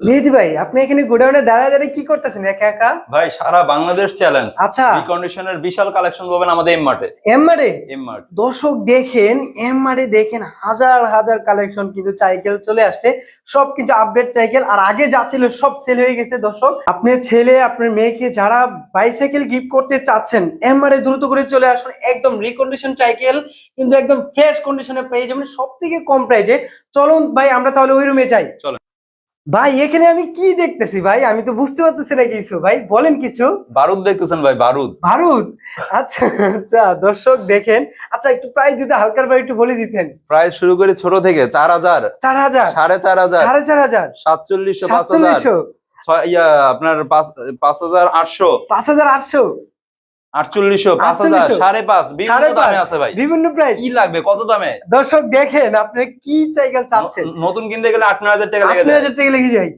মেহেদি ভাই, আপনি এখানে গোডাউনে দাঁড়ায় দাঁড়িয়ে কি করতেছেন একা একা? ভাই সারা বাংলাদেশ চ্যালেঞ্জ। আচ্ছা, রিকন্ডিশনের বিশাল কালেকশন পাবেন আমাদের এম মার্টে। এমআরে এম মার্ট দর্শক দেখেন, এমআরে দেখেন হাজার হাজার কালেকশন কিন্তু সাইকেল চলে আসছে, সব কিন্তু আপডেট সাইকেল। আর আগে যা ছিল সব সেল হয়ে গেছে। দর্শক, আপনার ছেলে আপনার মেয়েকে যারা বাইসাইকেল গিফট করতে চাচ্ছেন, এমআরে দ্রুত করে চলে আসুন। একদম রিকন্ডিশন সাইকেল কিন্তু একদম ফ্রেশ কন্ডিশনে পেয়ে যাবেন সব থেকে কম প্রাইজে। চলুন ভাই, আমরা তাহলে ওই রুমে যাই। চলেন। ভাই, এখানে আমি কি দেখতেছি ভাই? আমি তো বুঝতে পারতেছি না কিছু। ভাই বলেন কিছু। বারুদ দেখতেছেন ভাই, বারুদ। ভারত, আচ্ছা আচ্ছা দর্শক দেখেন। আচ্ছা, একটু প্রাইস দিতে হালকার ভাই একটু বলে দিতেন। প্রাইস শুরু করে ছোট থেকে 4000, 4000, 4500, 4500, 4700, 4700, 5000, আপনার 5800, 5800, 4800, 5000, 5,500, বিভিন্ন দামে আছে ভাই। বিভিন্ন প্রাইস। কি লাগবে, কত দামে? দর্শক দেখেন, আপনি কি সাইকেল চাচ্ছেন? নতুন কিনতে গেলে 8-9 হাজার টাকা লেগে যায়। 8000 টাকা লেগে যায়।